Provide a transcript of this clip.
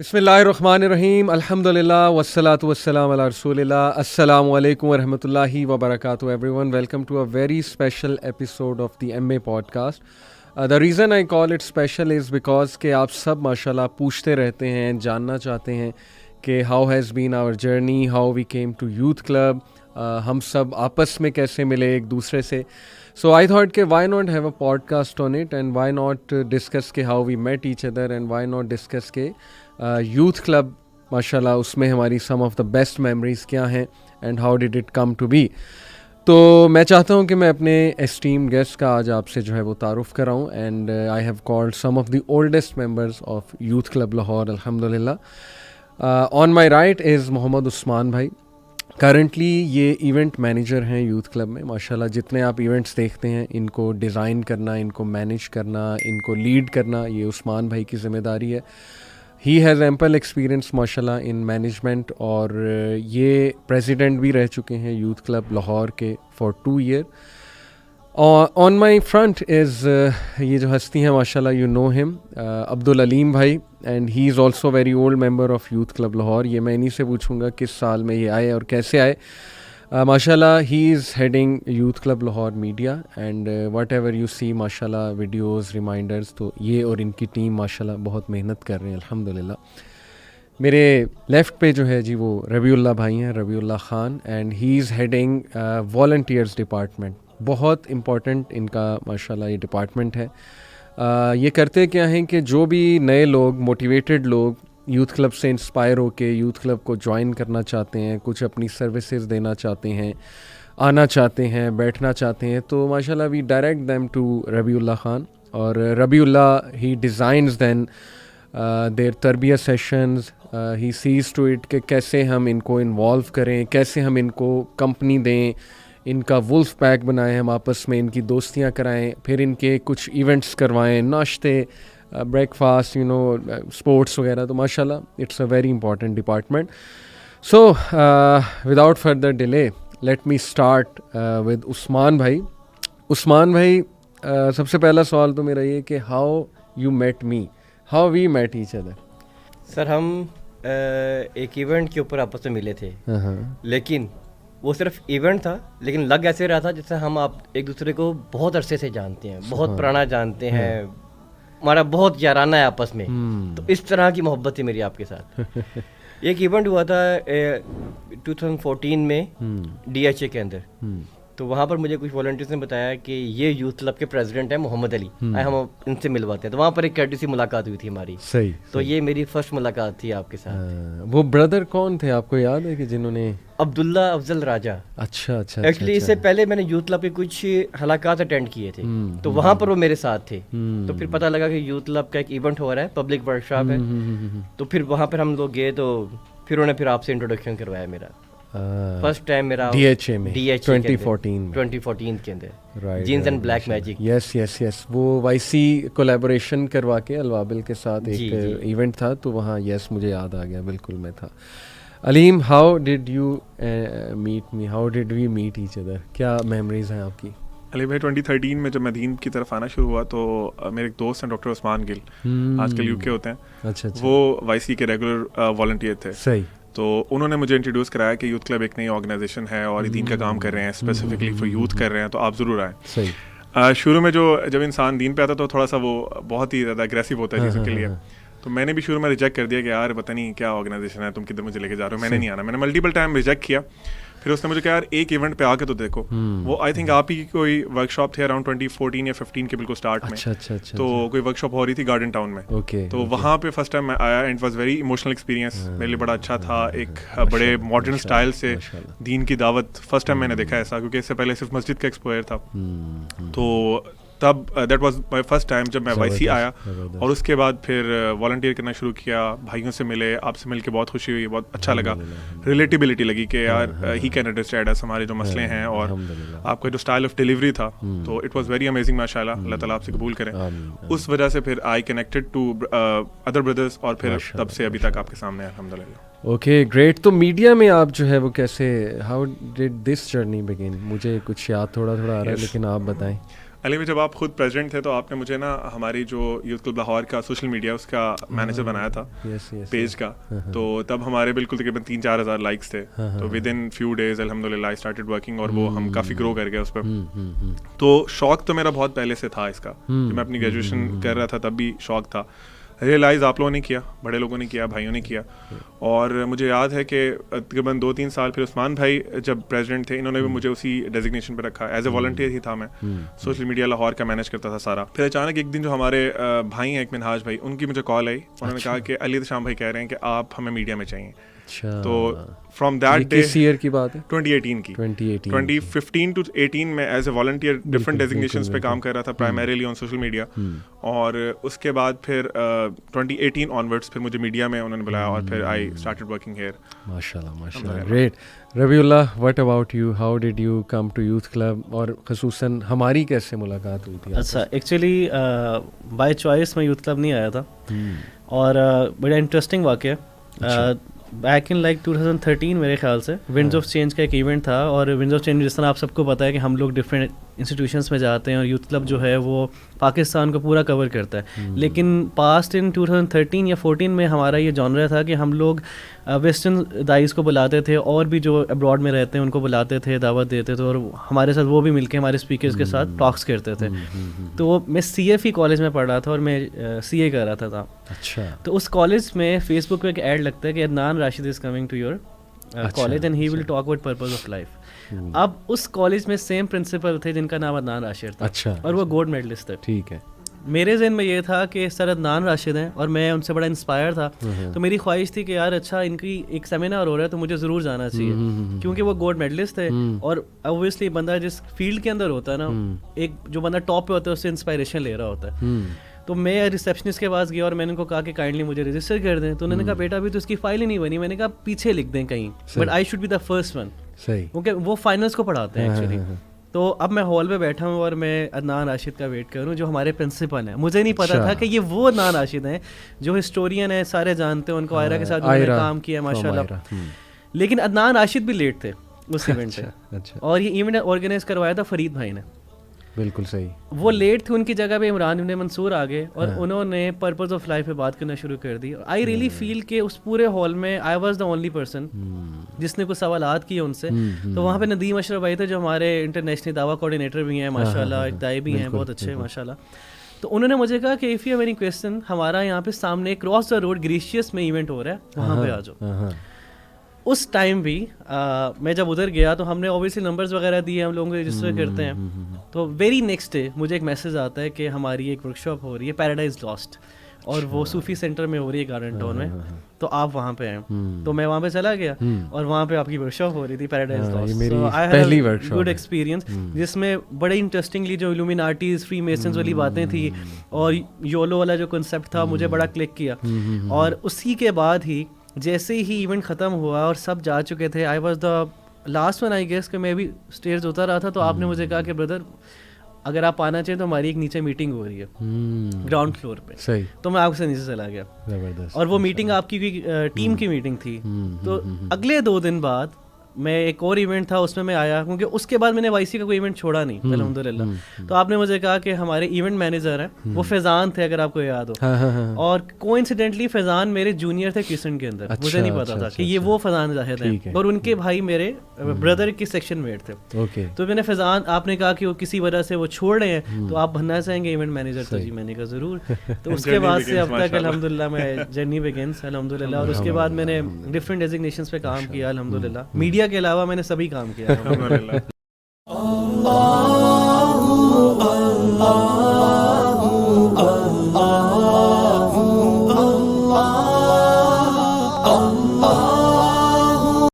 بسم اللہ الرحمن الرحیم الحمدللہ والصلاۃ والسلام علی رسول اللہ. السلام علیکم ورحمۃ اللہ وبرکاتہ everyone. Welcome to a very special episode of the MA podcast. The reason I call it special is because کہ آپ سب ماشاءاللہ پوچھتے رہتے ہیں, جاننا چاہتے ہیں کہ how has been our journey, how we came to youth club, ہم سب آپس میں کیسے ملے ایک دوسرے سے. So I thought کہ why not have a podcast on it and why not discuss کہ how we met each other and why not discuss کہ یوتھ کلب ماشاءاللہ اس میں ہماری some of the best memories کیا ہیں and how did it come to be. تو میں چاہتا ہوں کہ میں اپنے اسٹیمڈ گیسٹ کا آج آپ سے جو ہے وہ تعارف کراؤں and I have called some of the oldest members of youth club Lahore الحمدللہ. آن my right is Muhammad Usman بھائی. کرنٹلی یہ ایونٹ مینیجر ہیں یوتھ کلب میں. ماشاءاللہ جتنے آپ ایونٹس دیکھتے ہیں ان کو ڈیزائن کرنا, ان کو مینیج کرنا, ان کو لیڈ کرنا, یہ عثمان بھائی کی ذمہ داری ہے. ہی ہیز ایمپل ایکسپیرئنس ماشاءاللہ ان مینجمنٹ اور یہ پریزیڈنٹ بھی رہ چکے ہیں یوتھ کلب لاہور کے for 2 years. On my front is یہ جو ہستی ہیں ماشاءاللہ یو نو ہم, عبدالعلیم بھائی, and he is also very old member of youth club Lahore. یہ میں انہیں سے پوچھوں گا کس سال میں یہ آئے اور کیسے آئے. ماشاءاللہ he is heading youth club Lahore media and whatever you see ماشاءاللہ ویڈیوز ریمائنڈرز, تو یہ اور ان کی ٹیم ماشاءاللہ بہت محنت کر رہے ہیں الحمدللہ. میرے لیفٹ پہ جو ہے جی وہ ربیع اللہ بھائی ہیں, ربیع اللہ Khan, and he is heading volunteers department. بہت امپورٹنٹ ان کا ماشاءاللہ یہ ڈپارٹمنٹ ہے. یہ کرتے کیا ہیں کہ جو بھی نئے لوگ, موٹیویٹڈ لوگ یوتھ کلب سے انسپائر ہو کے یوتھ کلب کو جوائن کرنا چاہتے ہیں, کچھ اپنی سروسز دینا چاہتے ہیں, آنا چاہتے ہیں, بیٹھنا چاہتے ہیں, تو ماشاءاللہ وی ڈائریکٹ دیم ٹو ربیع اللہ خان. اور Rabiullah he designs then their تربیت sessions. He says to it کہ کیسے ہم ان کو انوالو کریں, کیسے ہم ان کو کمپنی دیں, ان کا ولف پیک بنائیں, ہم آپس میں ان کی دوستیاں کرائیں, پھر ان کے کچھ ایونٹس کروائیں, ناشتے, breakfast, you know, sports وغیرہ. تو ماشاءاللہ it's a very important department. So without further delay let me start with Usman بھائی. عثمان بھائی, سب سے پہلا سوال تو میرا یہ کہ how you meat me, how we meat each other. Sir ہم ایک ایونٹ کے اوپر آپس میں ملے تھے, لیکن وہ صرف ایونٹ تھا, لیکن لگ ایسے رہا تھا جیسے ہم آپ ایک دوسرے کو بہت عرصے سے جانتے ہیں, بہت پرانا جانتے ہیں, ہمارا بہت یارانہ ہے آپس میں. تو اس طرح کی محبت تھی میری آپ کے ساتھ. ایک ایونٹ ہوا تھا 2014 میں ڈی ایچ اے کے اندر, تو وہاں پر مجھے کچھ والنٹیئرس نے بتایا کہ یہ یوتھ کلب کے پریزیڈنٹ ہیں محمد علی, ہم ان سے ملواتے ہیں. تو وہاں پر ایک کیٹیسی ملاقات ہوئی تھی ہماری. صحیح. تو یہ میری فرسٹ ملاقات تھی آپ کے ساتھ. وہ بردر کون تھے آپ کو یاد ہے کہ جنہوں نے؟ عبداللہ افضل راجہ. اچھا اچھا. ایکچولی اس سے پہلے میں نے یوتھ کلب کے کچھ حلقات اٹینڈ کیے تھے, تو وہاں پر وہ میرے ساتھ تھے. تو پھر پتہ لگا کہ یوتھ کلب کا ایک ایونٹ ہو رہا ہے, پبلک ورک شاپ ہے. تو پھر وہاں پر ہم لوگ گئے, تو پھر انہوں نے پھر آپ سے انٹروڈکشن کروایا میرا. فرسٹ ٹائم میرا ڈی ایچ اے میں 2014 کے اندر جینز اینڈ بلیک میجک. یس یس یس, وہ وائی سی کولیبوریشن کروا کے الوابل کے ساتھ ایک ایونٹ تھا, تو وہاں یس مجھے یاد آ گیا, بالکل میں تھا. Aleem, how did you meat me, how did we meat each other, کیا میموریز ہیں آپ کی؟ علی بھائی 2013 میں جب میں دین کی طرف آنا شروع ہوا تو میرے ایک دوست ہیں ڈاکٹر عثمان گل, آج کل یو کے ہوتے ہیں. اچھا. وہ وائی سی کے ریگولر والنٹیئر تھے. صحیح. تو انہوں نے مجھے انٹروڈیوس کرایا کہ یوتھ کلب ایک نئی آرگنائزیشن ہے اور دین کا کام کر رہے ہیں, اسپیسیفکلی فار یوتھ کر رہے ہیں, تو آپ ضرور آئیں. صحیح. شروع میں جب انسان دین پہ آتا تو تھوڑا سا وہ بہت ہی زیادہ اگریسو ہوتا ہے چیزوں کے لیے. تو میں نے بھی شروع میں ریجیکٹ کر دیا کہ یار پتہ نہیں کیا آرگنائزیشن ہے, تم کدھر مجھے لے کے جا رہے ہو, میں نے نہیں آنا. میں نے ملٹیپل ٹائم ریجیکٹ کیا. پھر اس نے مجھے کہا یار ایک ایونٹ پہ آ کے تو دیکھو. وہ آئی تھنک آپ ہی کی کوئی ورک شاپ تھی اراؤنڈ 2014 یا 15 کے بالکل اسٹارٹ میں. تو کوئی ورک شاپ ہو رہی تھی گارڈن ٹاؤن میں. تو وہاں پہ فرسٹ ٹائم میں آیا and it was very emotional experience. میرے لیے بڑا اچھا تھا. ایک بڑے ماڈرن اسٹائل سے دین کی دعوت فرسٹ ٹائم میں نے دیکھا ایسا, کیونکہ اس سے پہلے صرف مسجد کا ایکسپوئر تھا. تو تب that was my first time جب میں وائی سی آیا, اور اس کے بعد پھر والنٹیئر کرنا شروع کیا, بھائیوں سے ملے, آپ سے مل کے بہت خوشی ہوئی, بہت اچھا لگا. ریلیٹیبلٹی لگی کہ یار ہی کین انڈرسٹینڈ اس ہمارے جو مسئلے ہیں, اور آپ کا جو اسٹائل آف ڈیلیوری تھا, تو اٹ واز ویری امیزنگ ماشاء اللہ. اللہ تعالیٰ آپ سے قبول کرے. اس وجہ سے پھر آئی کنیکٹڈ ٹو ادر بردرس, اور پھر تب سے ابھی تک آپ کے سامنے الحمد للہ. Okay great. تو میڈیا میں آپ جو ہے وہ کیسے, ہاؤ ڈڈ دس جرنی بگن؟ مجھے کچھ یاد تھوڑا تھوڑا آ رہا ہے لیکن آپ بتائیں. علی میں جب آپ خود پریزیڈنٹ تھے تو آپ نے مجھے نا ہماری جو یوتھ کلب لاہور کا سوشل میڈیا اس کا مینیجر بنایا تھا پیج کا. تو تب ہمارے بالکل تقریباً 3-4 ہزار لائکس تھے. تو ود ان فیو ڈیز الحمدللہ آئی اسٹارٹڈ ورکنگ, اور وہ ہم کافی گرو کر گئے اس پہ. تو شوق تو میرا بہت پہلے سے تھا اس کا, جب میں اپنی گریجویشن کر رہا تھا تب بھی شوق تھا. ریئلائز آپ لوگوں نے کیا, بڑے لوگوں نے کیا, بھائیوں نے کیا. اور مجھے یاد ہے کہ تقریباً 2-3 سال پھر عثمان بھائی جب پریزیڈنٹ تھے, انہوں نے بھی مجھے اسی ڈیزگنیشن پہ رکھا. ایز اے والنٹیئر ہی تھا میں, سوشل میڈیا لاہور کا مینیج کرتا تھا سارا. پھر اچانک ایک دن جو ہمارے بھائی ہیں ایک منہاج بھائی, ان کی مجھے کال آئی. انہوں نے کہا کہ علی شام بھائی کہہ رہے ہیں کہ آپ ہمیں میڈیا میں چاہیے. تو فرام دیٹ ڈے, کس ایئر کی بات ہے؟ 2018 کی. 2015 to 18 میں ایز اے والنٹیئر ڈفرنٹ ڈیزگنیشنس پہ کام کر رہا تھا, پرائمریلی آن سوشل میڈیا. اور اس کے بعد پھر 2018 آنورڈس پھر مجھے میڈیا میں انہوں نے بلایا, اور پھر آئی اسٹارٹڈ ورکنگ ہیئر. ماشاءاللہ ماشاءاللہ, great. Rabiullah, what about you, how did you come to youth club, اور خصوصاً ہماری کیسے ملاقات ہوئی تھی؟ اچھا, ایکچولی بائی چوائس میں یوتھ کلب نہیں آیا تھا, اور بڑا انٹرسٹنگ واقعہ. بیک ان لائک 2013 میرے خیال سے ونڈز آف چینج کا ایک ایونٹ تھا. اور ونڈز آف چینج جس طرح آپ سب کو پتہ ہے کہ ہم لوگ ڈفرینٹ انسٹیٹیوشنس میں جاتے ہیں, اور یوتھ کلب جو ہے وہ پاکستان کو پورا کور کرتا ہے. لیکن پاسٹ ان 2013 یا 14 میں ہمارا یہ جانرا تھا کہ ہم لوگ ویسٹرن دائز کو بلاتے تھے, اور بھی جو ابراڈ میں رہتے ہیں ان کو بلاتے تھے, دعوت دیتے تھے, اور ہمارے ساتھ وہ بھی مل کے ہمارے اسپیکرز کے ساتھ ٹاکس کرتے تھے. تو میں CFE کالج میں پڑھ رہا تھا, اور میں CA کر رہا تھا. اچھا. تو اس کالج میں فیس بک پہ ایک ایڈ لگتا ہے کہ Adnan Rashid is coming to your college and he will talk about purpose of life. اب اس کالج میں سیم پرنسپل تھے جن کا نام عدنان راشد تھا. اچھا. اور وہ گولڈ میڈلسٹ تھے. ٹھیک ہے. میرے ذہن میں یہ تھا کہ سر عدنان راشد ہیں, اور میں ان سے بڑا انسپائر تھا. تو میری خواہش تھی کہ یار اچھا ان کی ایک سیمینار ہو رہا ہے تو مجھے ضرور جانا چاہیے, کیونکہ وہ گولڈ میڈلسٹ تھے. اور اوبویسلی بندہ جس فیلڈ کے اندر ہوتا ہے نا, ایک جو بندہ ٹاپ پہ ہوتا ہے اس سے انسپائریشن لے رہا ہوتا ہے. تو میں ریسیپشنسٹ کے پاس گیا اور میں نے ان کو کہا کہ کائنڈلی مجھے رجسٹر کر دیں. تو انہوں نے کہا بیٹا ابھی تو اس کی فائل ہی نہیں بنی. میں نے کہا پیچھے لکھ دیں کہیں, but I should be the first one, کیونکہ وہ فائنلس کو پڑھاتے ہیں ایکچولی. تو اب میں ہال میں بیٹھا ہوں اور میں عدنان راشد کا ویٹ کروں جو ہمارے پرنسپل ہیں. مجھے نہیں پتا تھا کہ یہ وہ عدنان راشد ہیں جو ہسٹورین ہیں, سارے جانتے ہیں ان کو, آئرہ کے ساتھ کام کیا ماشاءاللہ. لیکن عدنان راشد بھی لیٹ تھے اس ایونٹ سے, اور یہ ایونٹ آرگنائز کروایا تھا فرید بھائی نے. بالکل صحیح. وہ لیٹ تھے, ان کی جگہ پہ عمران ابن منصور آ گئے, اور انہوں نے پرپز آف لائف پہ بات کرنا شروع کر دی. آئی ریئلی فیل کہ اس پورے ہال میں I was the only person جس نے کچھ سوالات کیے ان سے. تو وہاں پہ ندیم اشرف بھائی تھے جو ہمارے انٹرنیشنل دعویٰ کوآرڈینیٹر بھی ہیں ماشاءاللہ, اقتدائی بھی ہیں, بہت اچھے ماشاءاللہ. تو انہوں نے مجھے کہا کہ if you have any question, ہمارا یہاں پہ سامنے کراس دا روڈ گریشیس میں ایونٹ ہو رہا ہے, وہاں پہ آ جاؤ. اس ٹائم بھی میں جب ادھر گیا تو ہم نے اوبیسلی نمبرز وغیرہ دیے, ہم لوگوں کو رجسٹر کرتے ہیں. تو ویری نیکسٹ ڈے مجھے ایک میسیج آتا ہے کہ ہماری ایک ورک شاپ ہو رہی ہے پیراڈائز لاسٹ, اور وہ صوفی سینٹر میں ہو رہی ہے گارڈن ٹاؤن میں, تو آپ وہاں پہ ہیں. تو میں وہاں پہ چلا گیا, اور وہاں پہ آپ کی ورک شاپ ہو رہی تھی paradise last. So I have good experience, جس میں بڑے انٹرسٹنگلی جو الومیناٹیز, فری میسنز والی باتیں تھی, اور یولو والا جو کنسیپٹ تھا مجھے بڑا کلک کیا. اور اسی کے بعد ہی جیسے ہی ایونٹ ختم ہوا اور سب جا چکے تھے, I was the last one I guess, کہ میں بھی اسٹیئرز اتر رہا تھا. تو آپ نے مجھے کہا کہ بردر اگر آپ آنا چاہیں تو ہماری ایک نیچے میٹنگ ہو رہی ہے گراؤنڈ فلور پہ. صحیح. تو میں آپ سے نیچے چلا گیا, اور وہ میٹنگ آپ کی ٹیم کی میٹنگ تھی. تو اگلے 2 دن بعد میں ایک اور ایونٹ تھا اس میں آیا, کیونکہ اس کے بعد میں نے وائی سی کا کوئی ایونٹ چھوڑا نہیں الحمدللہ. تو آپ نے مجھے کہا کہ ہمارے ایونٹ مینیجر ہیں وہ فیضان تھے, اگر آپ کو یاد ہو, اور کوئنسیڈنٹلی فیضان میرے جونیئر تھے کیسن کے اندر. مجھے نہیں پتا تھا کہ یہ وہ فیضان زاہد ہیں, اور ان کے بھائی میرے بردر کی سیکشن میٹ تھے. تو میں نے فیضان, آپ نے کہا کہ وہ کسی وجہ سے وہ چھوڑ رہے ہیں تو آپ بننا چاہیں گے ایونٹ مینیجر. تو جی میں نے کہا ضرور. تو اس کے بعد سے اب تک الحمدللہ میں جرنی بگنس الحمدللہ. اور اس کے بعد میں نے ڈفرینٹ ڈیزگنیشنس پہ کام کیا الحمدللہ. میڈیا کے علاوہ میں نے سبھی کام کیا.